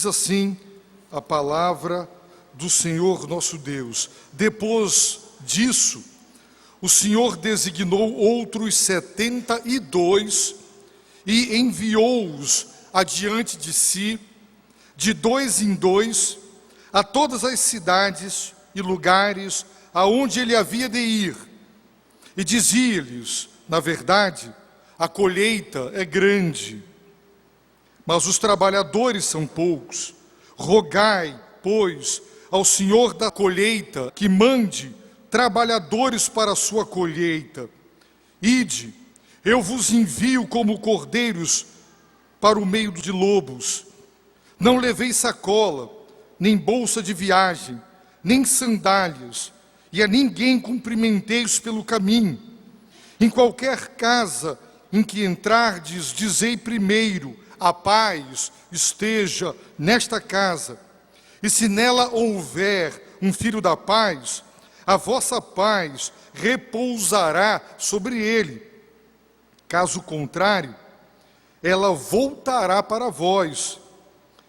Diz assim a palavra do Senhor nosso Deus: depois disso, o Senhor designou outros 72 e enviou-os adiante de si, de dois em dois, a todas as cidades e lugares aonde ele havia de ir. E dizia-lhes: na verdade, a colheita é grande, mas os trabalhadores são poucos. Rogai, pois, ao Senhor da colheita que mande trabalhadores para a sua colheita. Ide, eu vos envio como cordeiros para o meio de lobos. Não leveis sacola, nem bolsa de viagem, nem sandálias, e a ninguém cumprimenteis pelo caminho. Em qualquer casa em que entrardes, dizei primeiro: a paz esteja nesta casa. E se nela houver um filho da paz, a vossa paz repousará sobre ele. Caso contrário, ela voltará para vós.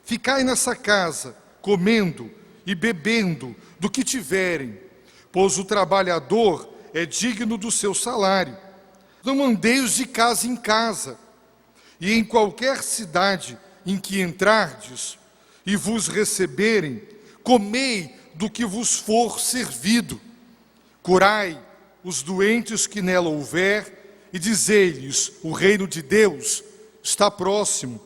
Ficai nessa casa, comendo e bebendo do que tiverem, pois o trabalhador é digno do seu salário. Não andeis de casa em casa, e em qualquer cidade em que entrardes e vos receberem, comei do que vos for servido. Curai os doentes que nela houver, e dizei-lhes: o reino de Deus está próximo.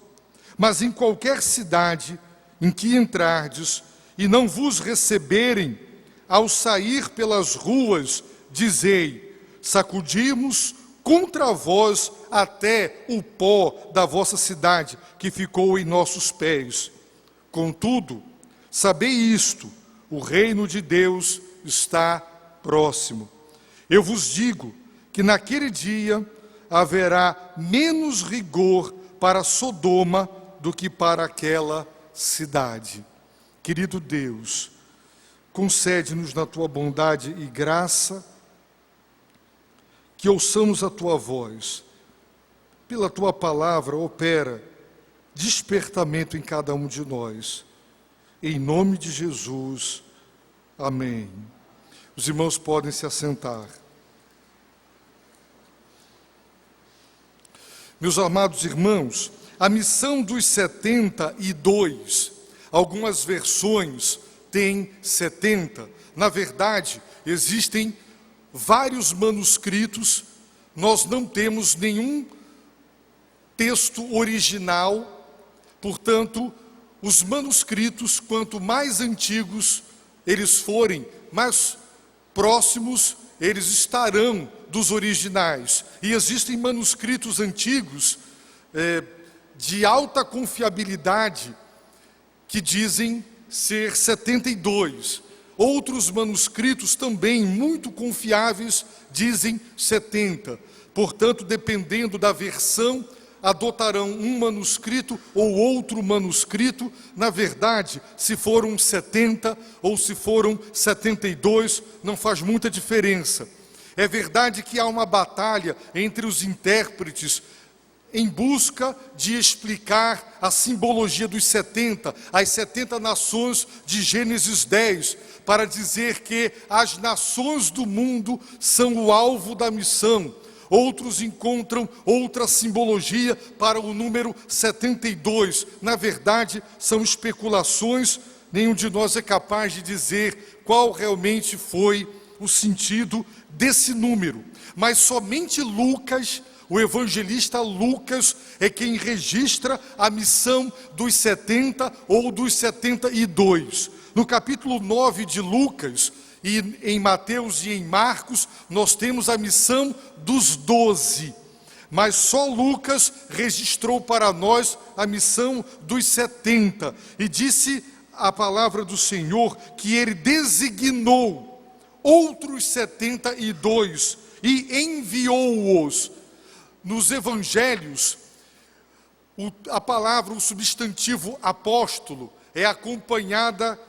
Mas em qualquer cidade em que entrardes e não vos receberem, ao sair pelas ruas, dizei: sacudimos contra vós até o pó da vossa cidade, que ficou em nossos pés. Contudo, sabei isto: o reino de Deus está próximo. Eu vos digo que naquele dia haverá menos rigor para Sodoma do que para aquela cidade. Querido Deus, concede-nos na tua bondade e graça que ouçamos a tua voz. Pela tua palavra, opera despertamento em cada um de nós. Em nome de Jesus, amém. Os irmãos podem se assentar. Meus amados irmãos, a missão dos 72, algumas versões têm 70. Na verdade, existem vários manuscritos. Nós não temos nenhum texto original, portanto, os manuscritos, quanto mais antigos eles forem, mais próximos eles estarão dos originais. E existem manuscritos antigos de alta confiabilidade que dizem ser 72. Outros manuscritos também muito confiáveis dizem 70. Portanto, dependendo da versão, adotarão um manuscrito ou outro manuscrito. Na verdade, se foram 70 ou se foram 72, não faz muita diferença. É verdade que há uma batalha entre os intérpretes em busca de explicar a simbologia dos 70, as 70 nações de Gênesis 10, para dizer que as nações do mundo são o alvo da missão. Outros encontram outra simbologia para o número 72. Na verdade, são especulações, nenhum de nós é capaz de dizer qual realmente foi o sentido desse número. Mas somente Lucas, o evangelista Lucas, é quem registra a missão dos 70 ou dos 72. No capítulo 9 de Lucas, e em Mateus e em Marcos, nós temos a missão dos 12. Mas só Lucas registrou para nós a missão dos 70. E disse a palavra do Senhor que ele designou outros 72 e enviou-os. Nos evangelhos, a palavra, o substantivo apóstolo, é acompanhado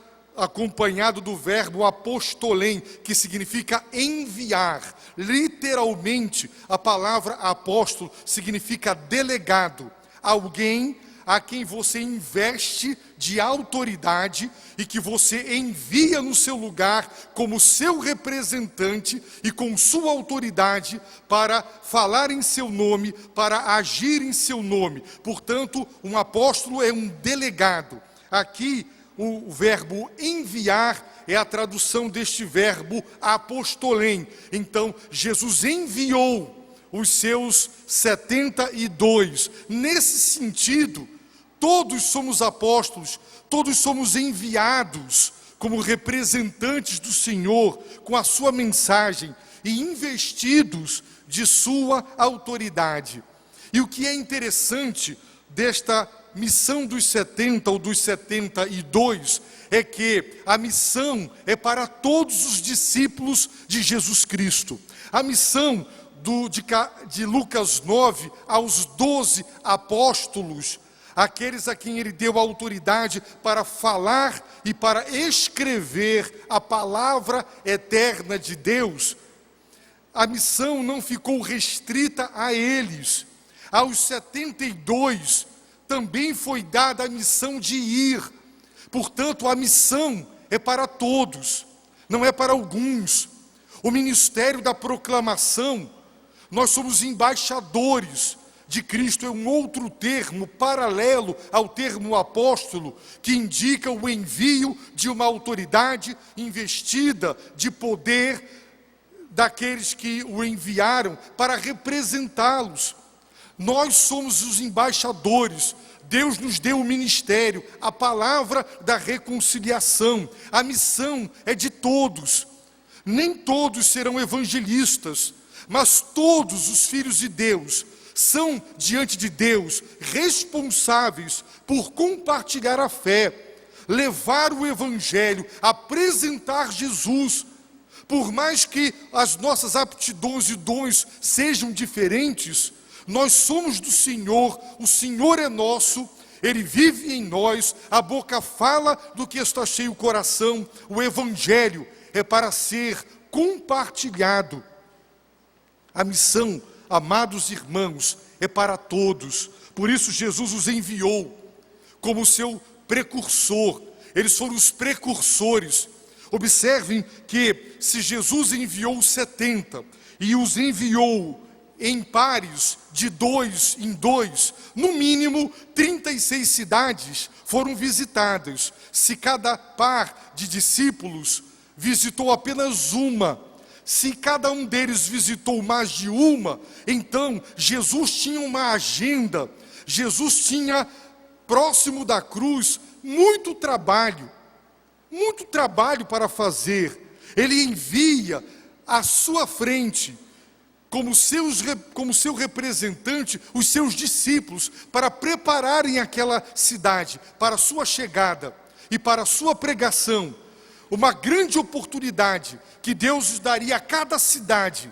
do verbo apostolém, que significa enviar. Literalmente, a palavra apóstolo significa delegado, alguém a quem você investe de autoridade e que você envia no seu lugar como seu representante e com sua autoridade para falar em seu nome, para agir em seu nome. Portanto, um apóstolo é um delegado. Aqui, o verbo enviar é a tradução deste verbo apostolém. Então, Jesus enviou os seus 72. Nesse sentido, todos somos apóstolos, todos somos enviados como representantes do Senhor, com a sua mensagem e investidos de sua autoridade. E o que é interessante desta missão dos 70 ou dos 72 é que a missão é para todos os discípulos de Jesus Cristo. A missão de Lucas 9 aos 12 apóstolos, aqueles a quem ele deu autoridade para falar e para escrever a palavra eterna de Deus, a missão não ficou restrita a eles. Aos 72 também foi dada a missão de ir. Portanto, a missão é para todos, não é para alguns. O ministério da proclamação, nós somos embaixadores de Cristo, é um outro termo paralelo ao termo apóstolo, que indica o envio de uma autoridade investida de poder daqueles que o enviaram para representá-los. Nós somos os embaixadores. Deus nos deu o ministério, a palavra da reconciliação. A missão é de todos. Nem todos serão evangelistas, mas todos os filhos de Deus são, diante de Deus, responsáveis por compartilhar a fé, levar o evangelho, apresentar Jesus. Por mais que as nossas aptidões e dons sejam diferentes, nós somos do Senhor, o Senhor é nosso, Ele vive em nós, a boca fala do que está cheio o coração. O evangelho é para ser compartilhado. A missão, amados irmãos, é para todos. Por isso Jesus os enviou como seu precursor. Eles foram os precursores. Observem que se Jesus enviou os 70 e os enviou em pares de 2 em 2, no mínimo 36 cidades foram visitadas. Se cada par de discípulos visitou apenas uma, se cada um deles visitou mais de uma, então Jesus tinha uma agenda, Jesus tinha, próximo da cruz, muito trabalho para fazer. Ele envia à sua frente, como seu representante, os seus discípulos, para prepararem aquela cidade para a sua chegada e para a sua pregação. Uma grande oportunidade que Deus daria a cada cidade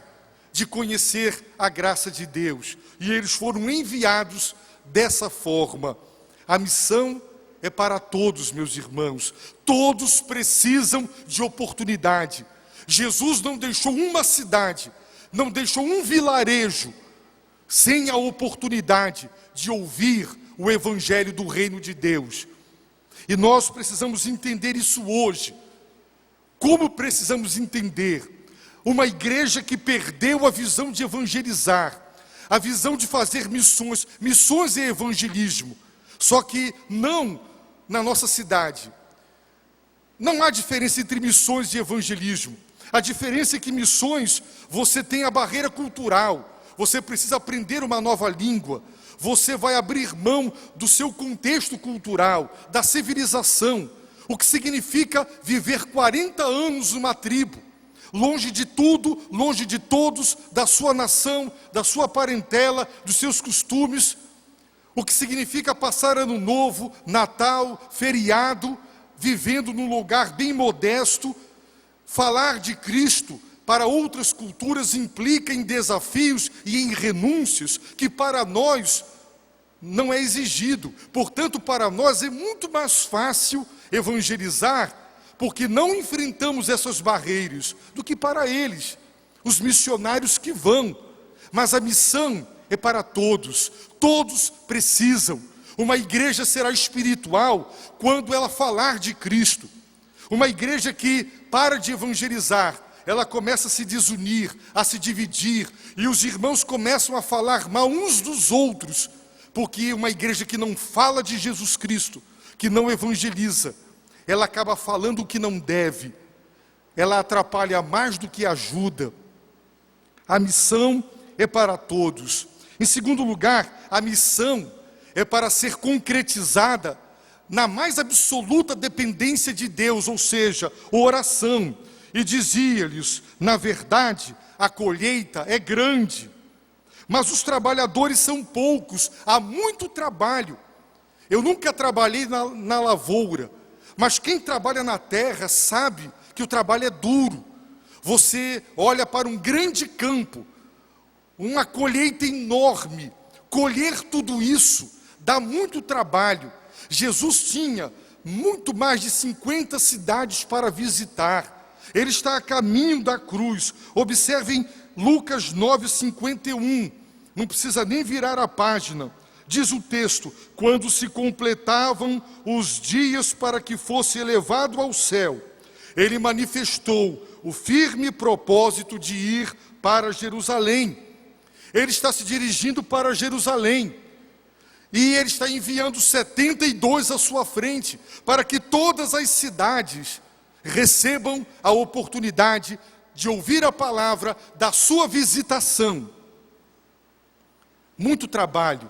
de conhecer a graça de Deus. E eles foram enviados dessa forma. A missão é para todos, meus irmãos. Todos precisam de oportunidade. Jesus não deixou uma cidade, não deixou um vilarejo sem a oportunidade de ouvir o evangelho do reino de Deus. E nós precisamos entender isso hoje. Como precisamos entender? Uma igreja que perdeu a visão de evangelizar, a visão de fazer missões. Missões é evangelismo, só que não na nossa cidade. Não há diferença entre missões e evangelismo. A diferença é que missões, você tem a barreira cultural, você precisa aprender uma nova língua, você vai abrir mão do seu contexto cultural, da civilização, o que significa viver 40 anos numa tribo, longe de tudo, longe de todos, da sua nação, da sua parentela, dos seus costumes, o que significa passar ano novo, Natal, feriado, vivendo num lugar bem modesto. Falar de Cristo para outras culturas implica em desafios e em renúncias que para nós não é exigido. Portanto, para nós é muito mais fácil evangelizar, porque não enfrentamos essas barreiras, do que para eles, os missionários que vão. Mas a missão é para todos, todos precisam. Uma igreja será espiritual quando ela falar de Cristo. Uma igreja que para de evangelizar, ela começa a se desunir, a se dividir, e os irmãos começam a falar mal uns dos outros, porque uma igreja que não fala de Jesus Cristo, que não evangeliza, ela acaba falando o que não deve, ela atrapalha mais do que ajuda. A missão é para todos. Em segundo lugar, a missão é para ser concretizada na mais absoluta dependência de Deus, ou seja, oração. E dizia-lhes, na verdade, a colheita é grande, mas os trabalhadores são poucos, há muito trabalho. Eu nunca trabalhei na lavoura, mas quem trabalha na terra sabe que o trabalho é duro. Você olha para um grande campo, uma colheita enorme, colher tudo isso dá muito trabalho. Jesus tinha muito mais de 50 cidades para visitar. Ele está a caminho da cruz. Observem Lucas 9:51. Não precisa nem virar a página. Diz o texto: quando se completavam os dias para que fosse elevado ao céu, ele manifestou o firme propósito de ir para Jerusalém. Ele está se dirigindo para Jerusalém. E ele está enviando 72 à sua frente, para que todas as cidades recebam a oportunidade de ouvir a palavra da sua visitação. Muito trabalho,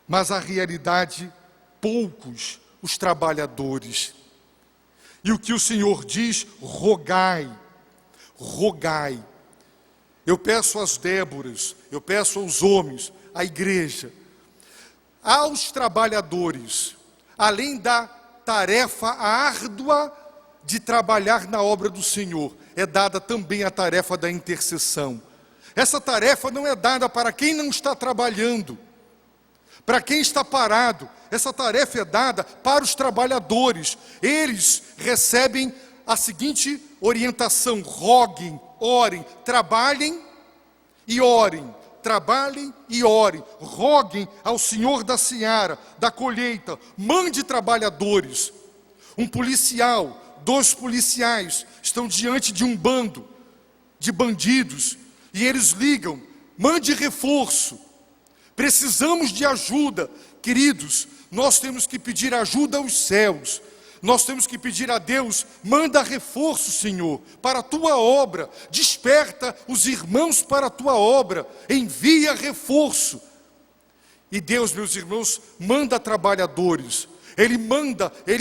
mas a realidade, poucos os trabalhadores. E o que o Senhor diz? Rogai, rogai. Eu peço às Déboras, eu peço aos homens, à igreja, aos trabalhadores, além da tarefa árdua de trabalhar na obra do Senhor, é dada também a tarefa da intercessão. Essa tarefa não é dada para quem não está trabalhando, para quem está parado. Essa tarefa é dada para os trabalhadores. Eles recebem a seguinte orientação: roguem, orem, trabalhem e orem. Trabalhem e orem, roguem ao Senhor da seara, da colheita, mande trabalhadores. Um policial, 2 policiais estão diante de um bando de bandidos e eles ligam: mande reforço, precisamos de ajuda. Queridos, nós temos que pedir ajuda aos céus. Nós temos que pedir a Deus: manda reforço, Senhor, para a tua obra. Desperta os irmãos para a tua obra. Envia reforço. E Deus, meus irmãos, manda trabalhadores. Ele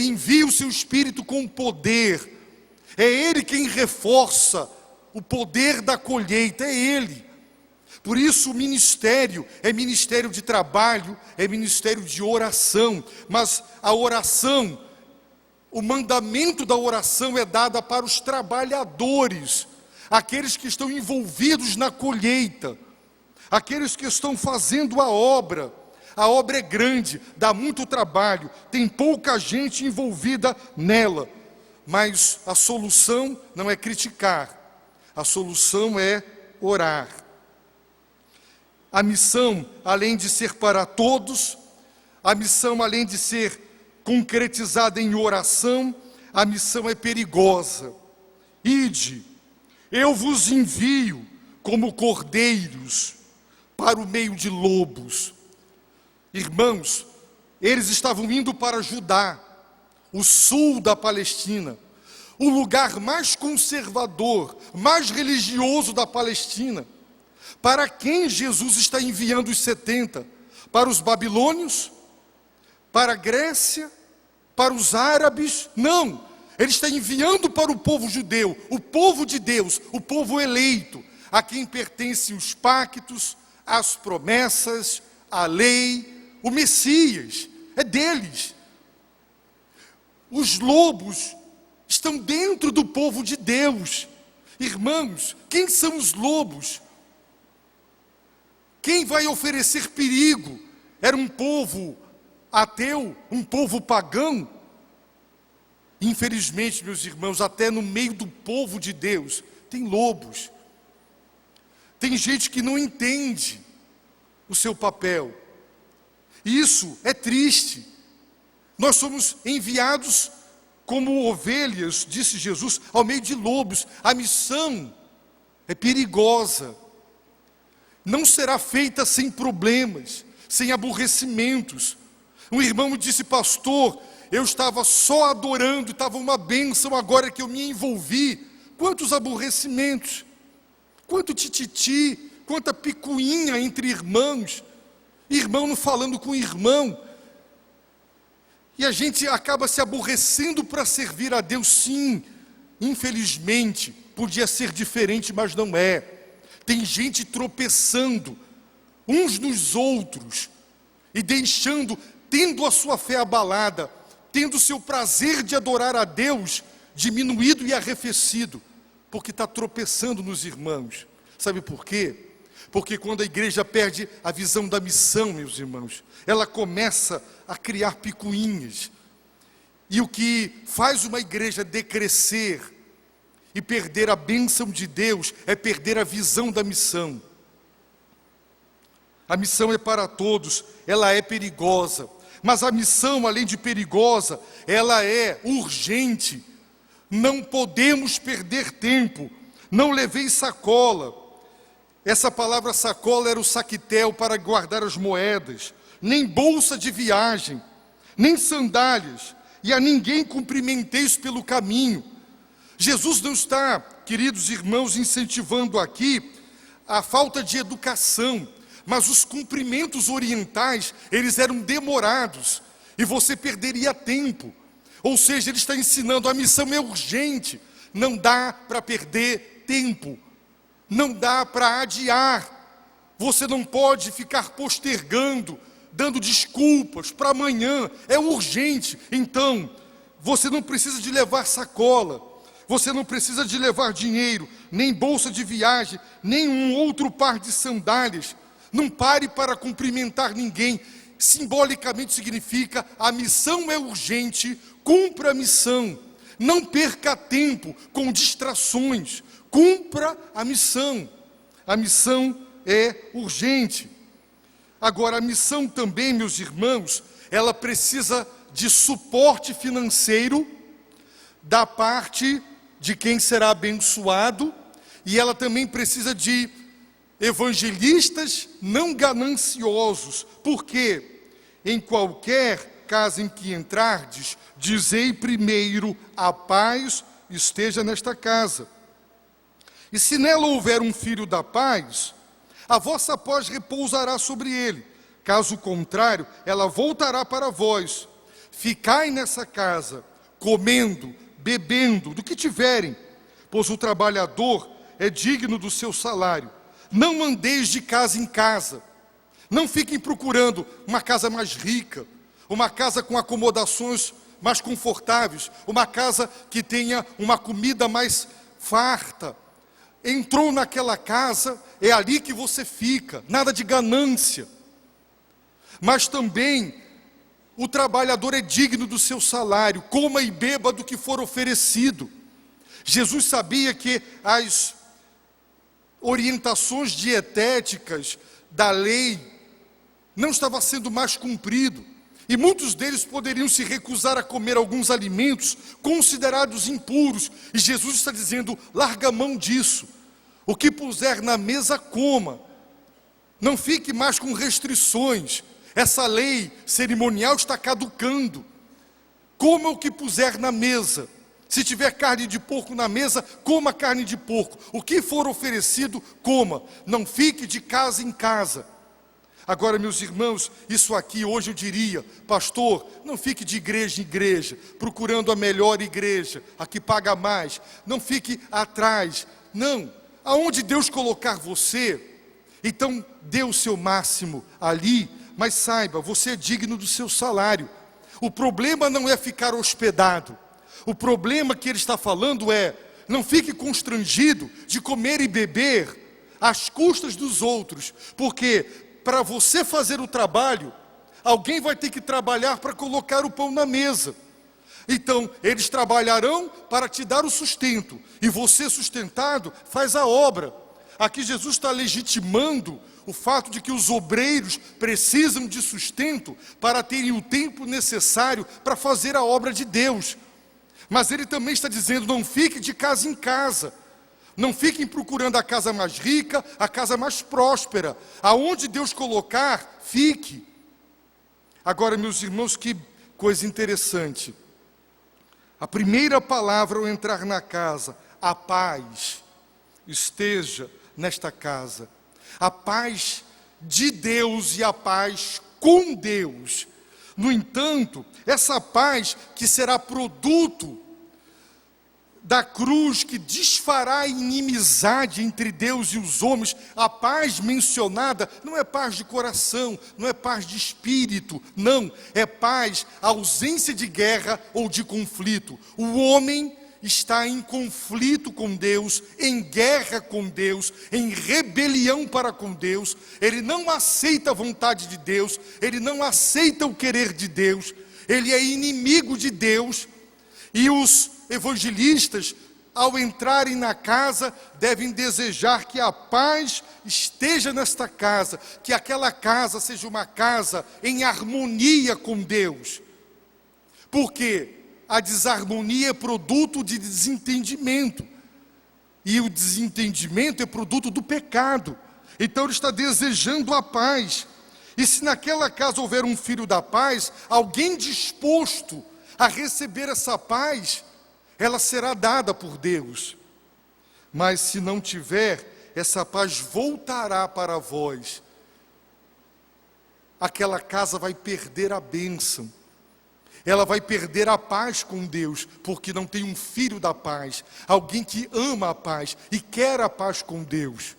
envia o seu Espírito com poder. É Ele quem reforça o poder da colheita, é Ele. Por isso o ministério é ministério de trabalho, é ministério de oração. Mas a oração, o mandamento da oração é dado para os trabalhadores, aqueles que estão envolvidos na colheita, aqueles que estão fazendo a obra. A obra é grande, dá muito trabalho, tem pouca gente envolvida nela, mas a solução não é criticar, a solução é orar. A missão, além de ser para todos, a missão, além de ser concretizada em oração, a missão é perigosa. Ide, eu vos envio como cordeiros para o meio de lobos. Irmãos, eles estavam indo para Judá, o sul da Palestina, o lugar mais conservador, mais religioso da Palestina. Para quem Jesus está enviando os 70? Para os babilônios? Para a Grécia? Para os árabes? Não, ele está enviando para o povo judeu, o povo de Deus, o povo eleito, a quem pertencem os pactos, as promessas, a lei, o Messias, é deles. Os lobos estão dentro do povo de Deus. Irmãos, quem são os lobos? Quem vai oferecer perigo? Era um povo ateu, um povo pagão? Infelizmente, meus irmãos, até no meio do povo de Deus, tem lobos. Tem gente que não entende o seu papel. Isso é triste. Nós somos enviados como ovelhas, disse Jesus, ao meio de lobos. A missão é perigosa. Não será feita sem problemas, sem aborrecimentos. Um irmão me disse: pastor, eu estava só adorando, estava uma bênção, agora que eu me envolvi. Quantos aborrecimentos, quanto tititi, quanta picuinha entre irmãos, irmão não falando com irmão. E a gente acaba se aborrecendo para servir a Deus, sim. Infelizmente, podia ser diferente, mas não é. Tem gente tropeçando uns nos outros e deixando, tendo a sua fé abalada, tendo o seu prazer de adorar a Deus diminuído e arrefecido, porque está tropeçando nos irmãos. Sabe por quê? Porque quando a igreja perde a visão da missão, meus irmãos, ela começa a criar picuinhas. E o que faz uma igreja decrescer e perder a bênção de Deus é perder a visão da missão. A missão é para todos, ela é perigosa, mas a missão, além de perigosa, ela é urgente. Não podemos perder tempo. Não levei sacola. Essa palavra sacola era o saquitel para guardar as moedas, nem bolsa de viagem, nem sandálias, e a ninguém cumprimenteis pelo caminho. Jesus não está, queridos irmãos, incentivando aqui a falta de educação, mas os cumprimentos orientais, eles eram demorados, e você perderia tempo. Ou seja, ele está ensinando, a missão é urgente, não dá para perder tempo, não dá para adiar, você não pode ficar postergando, dando desculpas para amanhã, é urgente. Então, você não precisa de levar sacola, você não precisa de levar dinheiro, nem bolsa de viagem, nem um outro par de sandálias. Não pare para cumprimentar ninguém. Simbolicamente significa, a missão é urgente, cumpra a missão. Não perca tempo com distrações, cumpra a missão. A missão é urgente. Agora, a missão também, meus irmãos, ela precisa de suporte financeiro da parte de quem será abençoado, e ela também precisa de evangelistas não gananciosos, porque em qualquer casa em que entrardes, dizei primeiro: a paz esteja nesta casa. E se nela houver um filho da paz, a vossa paz repousará sobre ele. Caso contrário, ela voltará para vós. Ficai nessa casa, comendo, bebendo, do que tiverem, pois o trabalhador é digno do seu salário. Não andeis de casa em casa. Não fiquem procurando uma casa mais rica, uma casa com acomodações mais confortáveis, uma casa que tenha uma comida mais farta. Entrou naquela casa, é ali que você fica, nada de ganância. Mas também, o trabalhador é digno do seu salário, coma e beba do que for oferecido. Jesus sabia que as orientações dietéticas da lei não estavam sendo mais cumprido, e muitos deles poderiam se recusar a comer alguns alimentos considerados impuros, e Jesus está dizendo: larga a mão disso, o que puser na mesa coma, não fique mais com restrições, essa lei cerimonial está caducando, coma o que puser na mesa. Se tiver carne de porco na mesa, coma carne de porco. O que for oferecido, coma. Não fique de casa em casa. Agora, meus irmãos, isso aqui hoje eu diria: pastor, não fique de igreja em igreja, procurando a melhor igreja, a que paga mais. Não fique atrás. Não. Aonde Deus colocar você, então dê o seu máximo ali, mas saiba, você é digno do seu salário. O problema não é ficar hospedado. O problema que ele está falando é: não fique constrangido de comer e beber às custas dos outros, porque para você fazer o trabalho, alguém vai ter que trabalhar para colocar o pão na mesa. Então, eles trabalharão para te dar o sustento, e você, sustentado, faz a obra. Aqui Jesus está legitimando o fato de que os obreiros precisam de sustento para terem o tempo necessário para fazer a obra de Deus. Mas ele também está dizendo, não fique de casa em casa. Não fiquem procurando a casa mais rica, a casa mais próspera. Aonde Deus colocar, fique. Agora, meus irmãos, que coisa interessante. A primeira palavra ao entrar na casa, a paz, esteja nesta casa. A paz de Deus e a paz com Deus. No entanto, essa paz que será produto da cruz, que desfará a inimizade entre Deus e os homens, a paz mencionada não é paz de coração, não é paz de espírito, não, é paz, ausência de guerra ou de conflito. O homem está em conflito com Deus, em guerra com Deus, em rebelião para com Deus, ele não aceita a vontade de Deus, ele não aceita o querer de Deus, ele é inimigo de Deus, e os evangelistas, ao entrarem na casa, devem desejar que a paz esteja nesta casa, que aquela casa seja uma casa em harmonia com Deus, porque a desarmonia é produto de desentendimento, e o desentendimento é produto do pecado. Então ele está desejando a paz, e se naquela casa houver um filho da paz, alguém disposto a receber essa paz, ela será dada por Deus. Mas se não tiver, essa paz voltará para vós. Aquela casa vai perder a bênção. Ela vai perder a paz com Deus, porque não tem um filho da paz, alguém que ama a paz e quer a paz com Deus.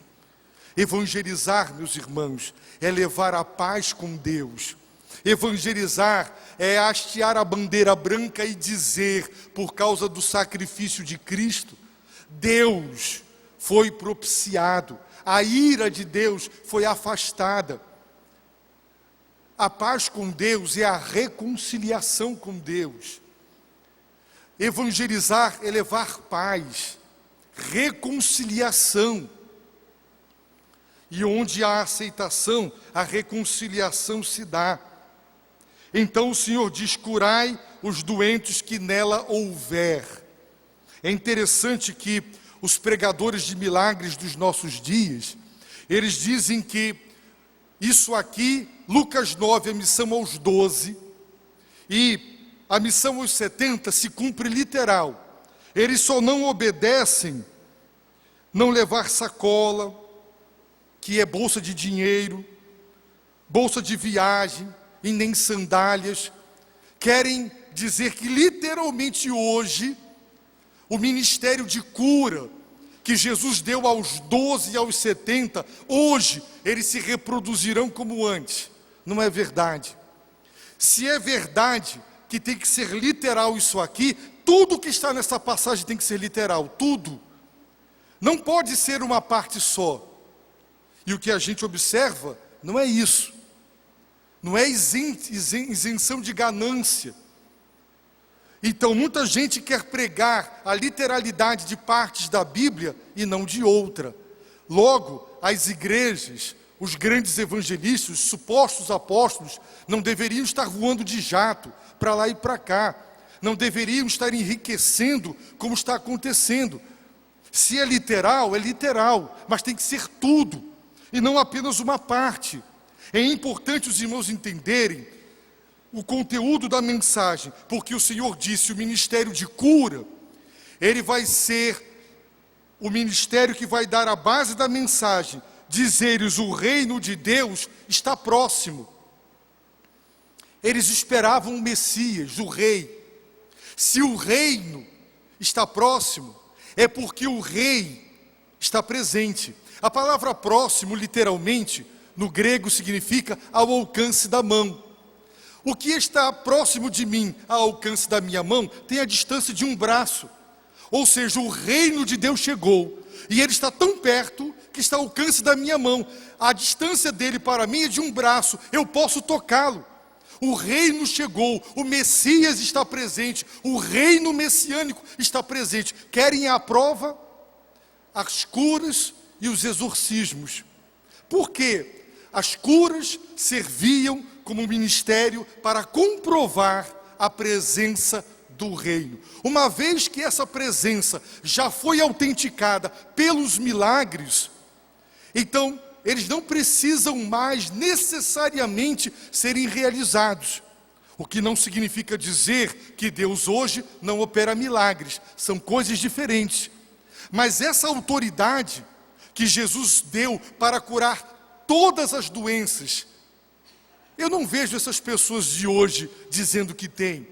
Evangelizar, meus irmãos, é levar a paz com Deus. Evangelizar é hastear a bandeira branca e dizer, por causa do sacrifício de Cristo, Deus foi propiciado, a ira de Deus foi afastada. A paz com Deus é a reconciliação com Deus. Evangelizar é levar paz, reconciliação. E onde há aceitação, a reconciliação se dá. Então o Senhor diz, curai os doentes que nela houver. É interessante que os pregadores de milagres dos nossos dias, eles dizem que isso aqui, Lucas 9, a missão aos 12, e a missão aos 70 se cumpre literal. Eles só não obedecem, não levar sacola, que é bolsa de dinheiro, bolsa de viagem, e nem sandálias. Querem dizer que literalmente hoje, o ministério de cura que Jesus deu aos 12 e aos 70, hoje eles se reproduzirão como antes. Não é verdade. Se é verdade que tem que ser literal isso aqui, tudo que está nessa passagem tem que ser literal, tudo. Não pode ser uma parte só. E o que a gente observa não é isso. Não é isenção de ganância. Então, muita gente quer pregar a literalidade de partes da Bíblia e não de outra. Logo, as igrejas, os grandes evangelistas, os supostos apóstolos, não deveriam estar voando de jato para lá e para cá. Não deveriam estar enriquecendo como está acontecendo. Se é literal, mas tem que ser tudo, e não apenas uma parte. É importante os irmãos entenderem o conteúdo da mensagem, porque o Senhor disse, o ministério de cura, ele vai ser o ministério que vai dar a base da mensagem, dizer-lhes o reino de Deus está próximo. Eles esperavam o Messias, o rei. Se o reino está próximo, é porque o rei está presente. A palavra próximo, literalmente, no grego significa ao alcance da mão. O que está próximo de mim, ao alcance da minha mão, tem a distância de um braço. Ou seja, o reino de Deus chegou, e ele está tão perto que está ao alcance da minha mão. A distância dele para mim é de um braço, eu posso tocá-lo. O reino chegou, o Messias está presente, o reino messiânico está presente. Querem a prova? As curas e os exorcismos. Por quê? as curas serviam como ministério para comprovar a presença do reino. Uma vez que essa presença já foi autenticada pelos milagres, então eles não precisam mais necessariamente serem realizados. O que não significa dizer que Deus hoje não opera milagres. São coisas diferentes. Mas essa autoridade que Jesus deu para curar todas as doenças, eu não vejo essas pessoas de hoje dizendo que tem.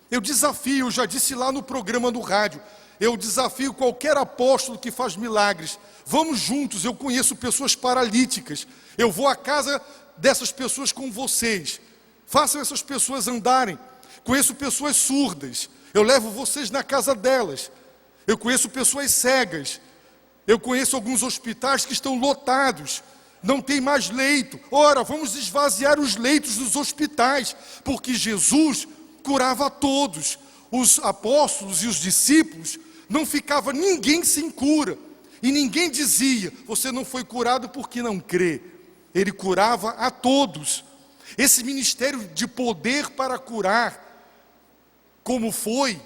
Eu desafio, eu já disse lá no programa do rádio, eu desafio qualquer apóstolo que faz milagres. Vamos juntos, eu conheço pessoas paralíticas. Eu vou à casa dessas pessoas com vocês. Façam essas pessoas andarem. Conheço pessoas surdas. Eu levo vocês na casa delas. Eu conheço pessoas cegas. Eu conheço alguns hospitais que estão lotados. Não tem mais leito. Ora, vamos esvaziar os leitos dos hospitais, porque Jesus curava a todos. Os apóstolos e os discípulos, não ficava ninguém sem cura. E ninguém dizia, você não foi curado porque não crê. Ele curava a todos. Esse ministério de poder para curar, como foi,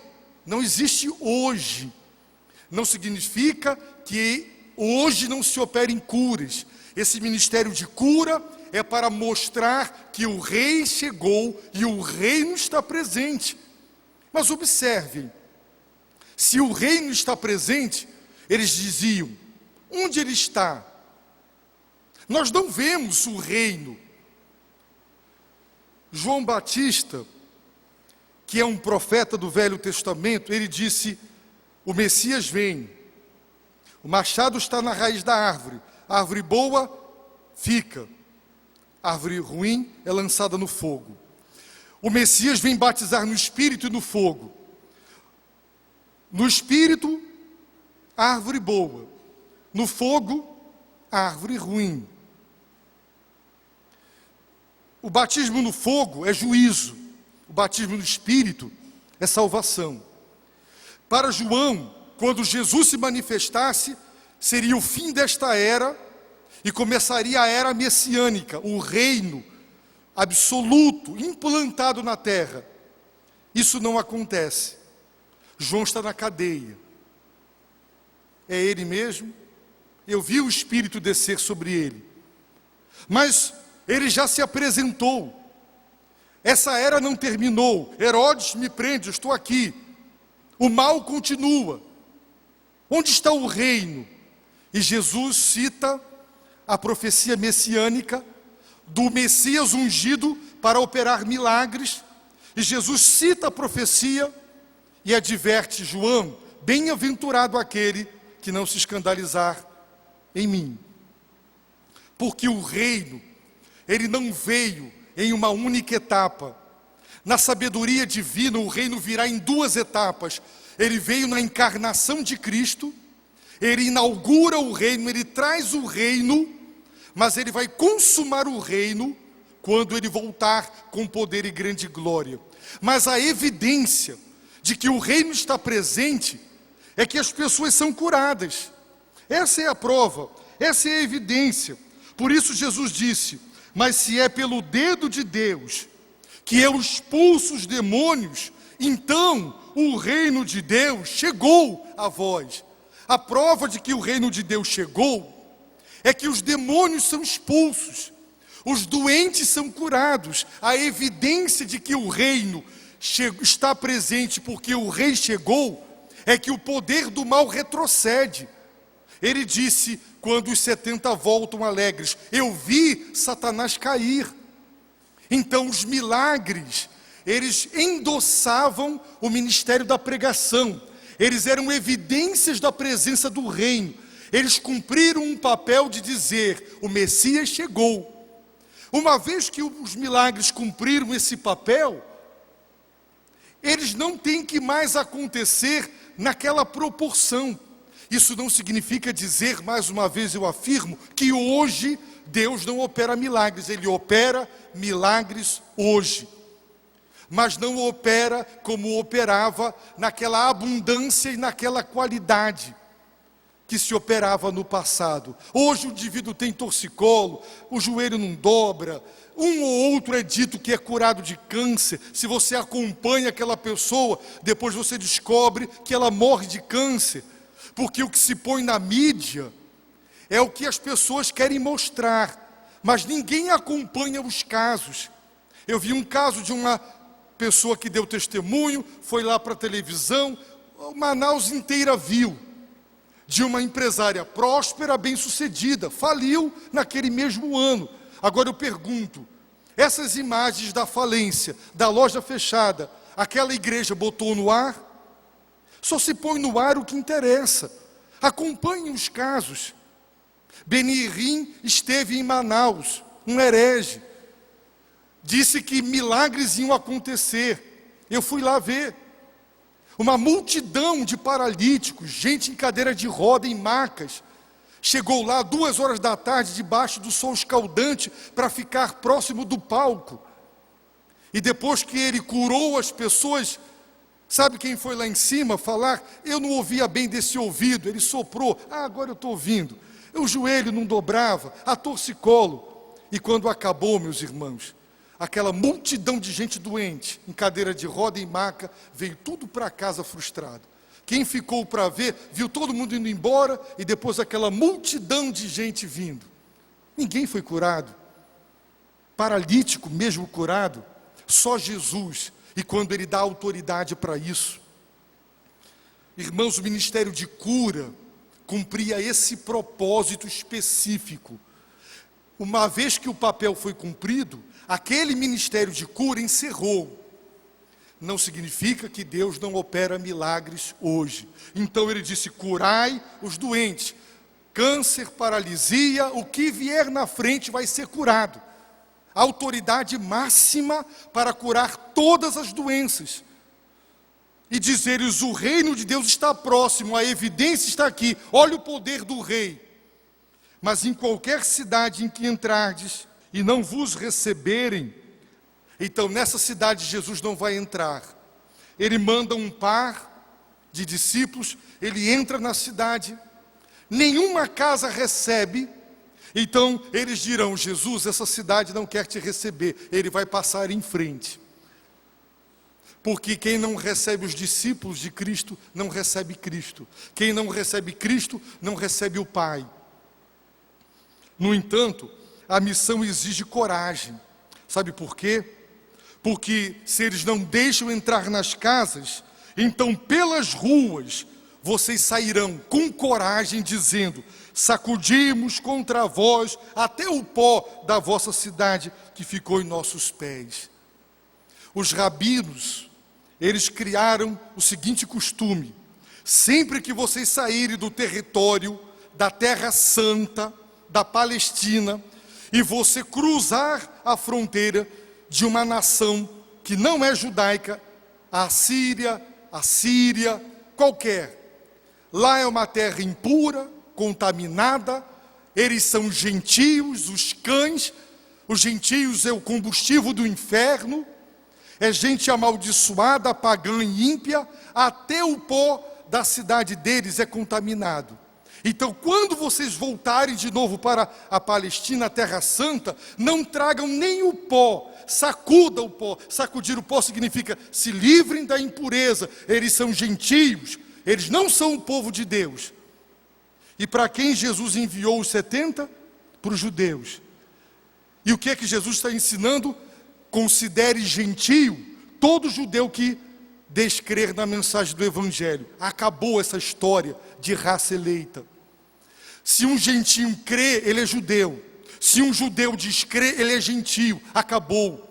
não existe hoje. Não significa que hoje não se operem curas. Esse ministério de cura é para mostrar que o rei chegou e o reino está presente. Mas observem, se o reino está presente, eles diziam, onde ele está? Nós não vemos o reino. João Batista, que é um profeta do Velho Testamento, ele disse, o Messias vem, o machado está na raiz da árvore, a árvore boa fica, a árvore ruim é lançada no fogo. O Messias vem batizar no Espírito e no fogo. No Espírito, a árvore boa. No fogo, a árvore ruim. O batismo no fogo é juízo. O batismo no Espírito é salvação. Para João, quando Jesus se manifestasse, seria o fim desta era e começaria a era messiânica, o reino absoluto, implantado na terra. Isso não acontece. João está na cadeia. É ele mesmo? Eu vi o Espírito descer sobre ele. Mas ele já se apresentou. Essa era não terminou. Herodes me prende, eu estou aqui. O mal continua. Onde está o reino? E Jesus cita a profecia messiânica do Messias ungido para operar milagres. E Jesus cita a profecia e adverte João, bem-aventurado aquele que não se escandalizar em mim. Porque o reino, ele não veio em uma única etapa. Na sabedoria divina, o reino virá em duas etapas. Ele veio na encarnação de Cristo, ele inaugura o reino, ele traz o reino, mas ele vai consumar o reino quando ele voltar com poder e grande glória. Mas a evidência de que o reino está presente é que as pessoas são curadas. Essa é a prova, essa é a evidência. Por isso Jesus disse, mas se é pelo dedo de Deus que eu expulso os demônios, então o reino de Deus chegou a vós. A prova de que o reino de Deus chegou é que os demônios são expulsos, os doentes são curados. A evidência de que o reino está presente porque o rei chegou é que o poder do mal retrocede. Ele disse, quando os 70 voltam alegres, eu vi Satanás cair. Então os milagres, eles endossavam o ministério da pregação. Eles eram evidências da presença do reino. Eles cumpriram um papel de dizer, o Messias chegou. Uma vez que os milagres cumpriram esse papel, eles não têm que mais acontecer naquela proporção. Isso não significa dizer, mais uma vez eu afirmo, que hoje Deus não opera milagres. Ele opera milagres hoje. Mas não opera como operava naquela abundância e naquela qualidade. que se operava no passado. Hoje o indivíduo tem torcicolo, o joelho não dobra, um ou outro é dito que é curado de câncer. Se você acompanha aquela pessoa, depois você descobre que ela morre de câncer, porque o que se põe na mídia é o que as pessoas querem mostrar, mas ninguém acompanha os casos. Eu vi um caso de uma pessoa que deu testemunho, foi lá para a televisão, Manaus inteira viu, de uma empresária próspera, bem-sucedida, faliu naquele mesmo ano. Agora eu pergunto, essas imagens da falência, da loja fechada, aquela igreja botou no ar? Só se põe no ar o que interessa. Acompanhem os casos. Benihim esteve em Manaus, um herege. Disse que milagres iam acontecer. Eu fui lá ver. Uma multidão de paralíticos, gente em cadeira de roda, em macas. Chegou lá 2 horas da tarde, debaixo do sol escaldante, para ficar próximo do palco. E depois que ele curou as pessoas, sabe quem foi lá em cima falar? Eu não ouvia bem desse ouvido, ele soprou. Agora eu estou ouvindo. O joelho não dobrava, a torcicolo. E quando acabou, meus irmãos, aquela multidão de gente doente, em cadeira de roda e maca, veio tudo para casa frustrado. Quem ficou para ver, viu todo mundo indo embora, e depois aquela multidão de gente vindo. Ninguém foi curado. Paralítico mesmo curado, só Jesus. E quando Ele dá autoridade para isso. Irmãos, o ministério de cura cumpria esse propósito específico. Uma vez que o papel foi cumprido, aquele ministério de cura encerrou. Não significa que Deus não opera milagres hoje. Então ele disse, curai os doentes. Câncer, paralisia, o que vier na frente vai ser curado. A autoridade máxima para curar todas as doenças. E dizer-lhes, o reino de Deus está próximo, a evidência está aqui. Olha o poder do rei. Mas em qualquer cidade em que entrardes e não vos receberem, então nessa cidade Jesus não vai entrar. Ele manda um par de discípulos, ele entra na cidade, nenhuma casa recebe, então eles dirão, Jesus, essa cidade não quer te receber, ele vai passar em frente. Porque quem não recebe os discípulos de Cristo, não recebe Cristo. Quem não recebe Cristo, não recebe o Pai. No entanto, a missão exige coragem. Sabe por quê? Porque se eles não deixam entrar nas casas, então pelas ruas vocês sairão com coragem dizendo, sacudimos contra vós até o pó da vossa cidade que ficou em nossos pés. Os rabinos, eles criaram o seguinte costume, sempre que vocês saírem do território da Terra Santa, da Palestina, e você cruzar a fronteira de uma nação que não é judaica, a Síria, qualquer. Lá é uma terra impura, contaminada, eles são gentios, os cães, os gentios é o combustível do inferno, é gente amaldiçoada, pagã e ímpia, até o pó da cidade deles é contaminado. Então, quando vocês voltarem de novo para a Palestina, a Terra Santa, não tragam nem o pó, sacuda o pó. Sacudir o pó significa se livrem da impureza. Eles são gentios, eles não são o povo de Deus. E para quem Jesus enviou os 70? Para os judeus. E o que é que Jesus está ensinando? Considere gentio todo judeu que descrer na mensagem do Evangelho. Acabou essa história de raça eleita. Se um gentio crê, ele é judeu. Se um judeu descrê, ele é gentio. Acabou.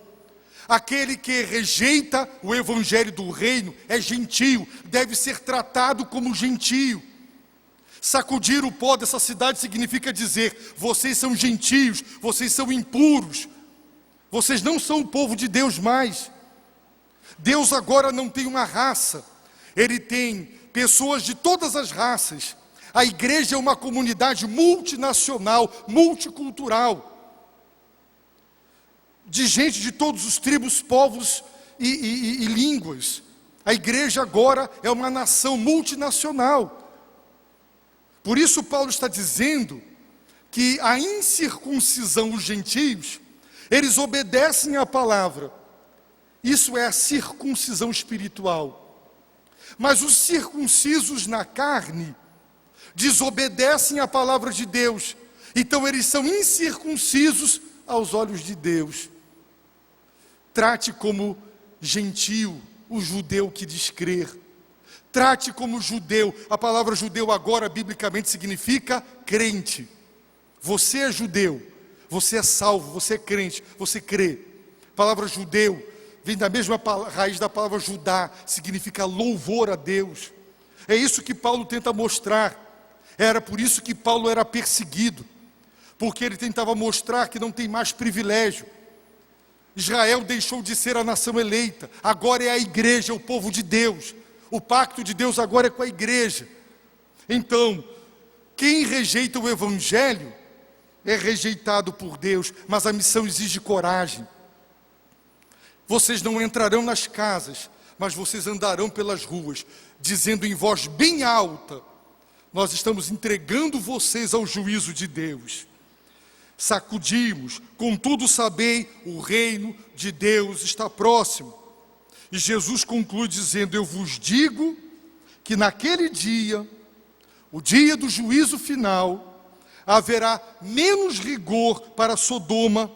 Aquele que rejeita o Evangelho do reino é gentio, deve ser tratado como gentio. Sacudir o pó dessa cidade significa dizer, vocês são gentios, vocês são impuros, vocês não são o povo de Deus mais. Deus agora não tem uma raça, Ele tem pessoas de todas as raças. A igreja é uma comunidade multinacional, multicultural, de gente de todos os tribos, povos e línguas. A igreja agora é uma nação multinacional. Por isso Paulo está dizendo que a incircuncisão, os gentios, eles obedecem à palavra. Isso é a circuncisão espiritual. Mas os circuncisos na carne desobedecem à palavra de Deus. Então eles são incircuncisos aos olhos de Deus. Trate como gentio o judeu que diz crer. Trate como judeu. A palavra judeu agora, biblicamente, significa crente. Você é judeu, você é salvo, você é crente, você crê. A palavra judeu vem da mesma raiz da palavra Judá, significa louvor a Deus. É isso que Paulo tenta mostrar. Era por isso que Paulo era perseguido, porque ele tentava mostrar que não tem mais privilégio. Israel deixou de ser a nação eleita, agora é a igreja, é o povo de Deus. O pacto de Deus agora é com a igreja. Então, quem rejeita o evangelho é rejeitado por Deus, mas a missão exige coragem. Vocês não entrarão nas casas, mas vocês andarão pelas ruas, dizendo em voz bem alta: nós estamos entregando vocês ao juízo de Deus. Sacudimos, contudo sabei, o reino de Deus está próximo. E Jesus conclui dizendo: eu vos digo que naquele dia, o dia do juízo final, haverá menos rigor para Sodoma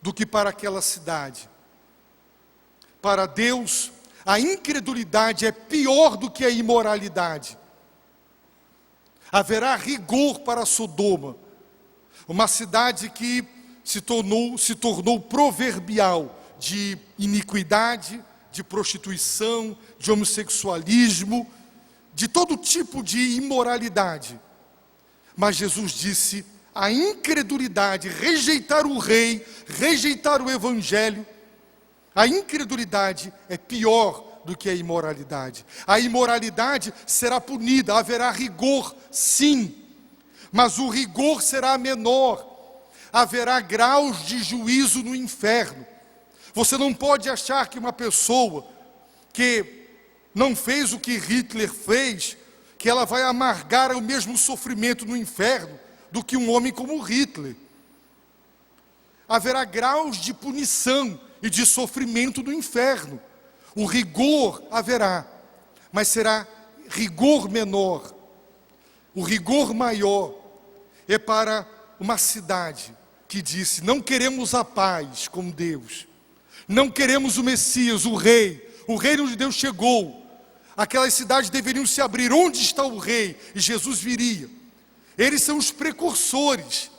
do que para aquela cidade. Para Deus, a incredulidade é pior do que a imoralidade. Haverá rigor para Sodoma, uma cidade que se tornou proverbial de iniquidade, de prostituição, de homossexualismo, de todo tipo de imoralidade. Mas Jesus disse: a incredulidade, rejeitar o rei, rejeitar o evangelho, a incredulidade é pior do que a imoralidade. A imoralidade será punida, haverá rigor, sim, mas o rigor será menor. Haverá graus de juízo no inferno. Você não pode achar que uma pessoa que não fez o que Hitler fez, que ela vai amargar o mesmo sofrimento no inferno do que um homem como Hitler. Haverá graus de punição e de sofrimento no inferno. O rigor haverá, mas será rigor menor. O rigor maior é para uma cidade que disse: não queremos a paz com Deus, não queremos o Messias, o reino de Deus chegou. Aquelas cidades deveriam se abrir. Onde está o rei? E Jesus viria. Eles são os precursores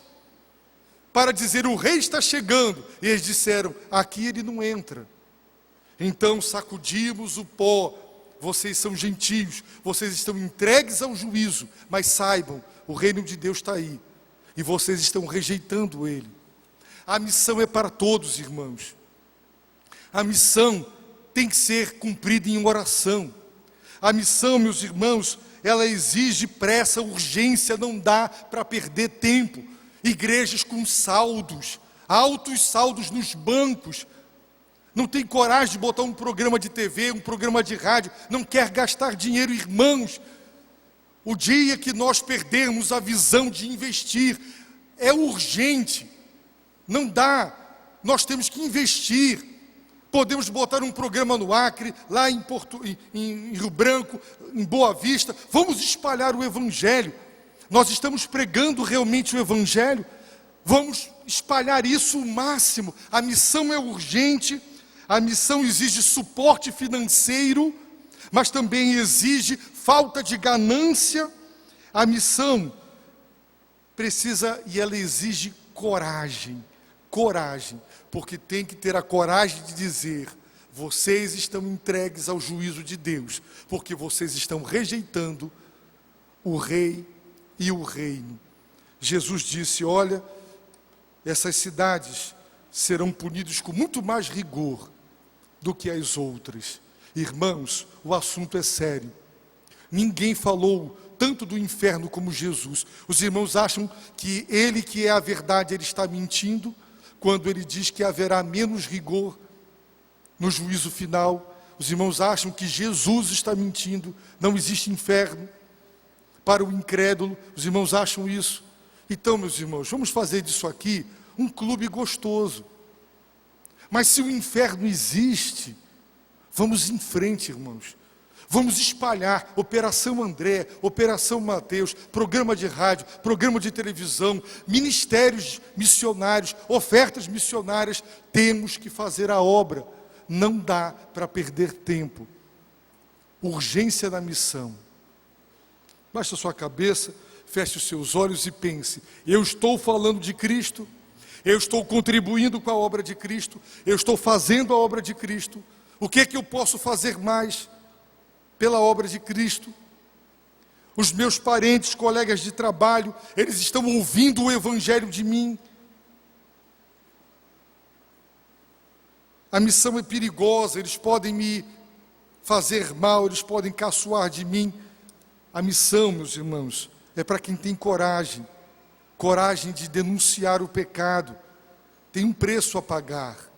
para dizer: o rei está chegando. E eles disseram: aqui ele não entra. Então sacudimos o pó. Vocês são gentios, vocês estão entregues ao juízo, mas saibam, o reino de Deus está aí, e vocês estão rejeitando ele. A missão é para todos, irmãos. A missão tem que ser cumprida em oração. A missão, meus irmãos, ela exige pressa, urgência, não dá para perder tempo. Igrejas com saldos, altos saldos nos bancos, não tem coragem de botar um programa de TV, um programa de rádio, não quer gastar dinheiro, irmãos. O dia que nós perdermos a visão de investir, é urgente, não dá, nós temos que investir. Podemos botar um programa no Acre, lá em Rio Branco, em Boa Vista, vamos espalhar o Evangelho. Nós estamos pregando realmente o Evangelho, vamos espalhar isso o máximo. A missão é urgente, a missão exige suporte financeiro, mas também exige falta de ganância. A missão precisa e ela exige coragem, porque tem que ter a coragem de dizer: vocês estão entregues ao juízo de Deus, porque vocês estão rejeitando o rei e o reino. Jesus disse: olha, essas cidades serão punidas com muito mais rigor do que as outras. Irmãos, o assunto é sério. Ninguém falou tanto do inferno como Jesus. Os irmãos acham que ele, que é a verdade, ele está mentindo quando ele diz que haverá menos rigor no juízo final. Os irmãos acham que Jesus está mentindo, não existe inferno. para o incrédulo. Os irmãos acham isso? Então, meus irmãos, vamos fazer disso aqui um clube gostoso. Mas se o inferno existe, vamos em frente, irmãos. Vamos espalhar Operação André, Operação Mateus, programa de rádio, programa de televisão, ministérios missionários, ofertas missionárias. Temos que fazer a obra. Não dá para perder tempo. Urgência da missão. Baixe a sua cabeça, feche os seus olhos e pense: eu estou falando de Cristo, eu estou contribuindo com a obra de Cristo, eu estou fazendo a obra de Cristo. O que é que eu posso fazer mais pela obra de Cristo? Os meus parentes, colegas de trabalho, eles estão ouvindo o Evangelho de mim. A missão é perigosa, eles podem me fazer mal, eles podem caçoar de mim. A missão, meus irmãos, é para quem tem coragem de denunciar o pecado. Tem um preço a pagar.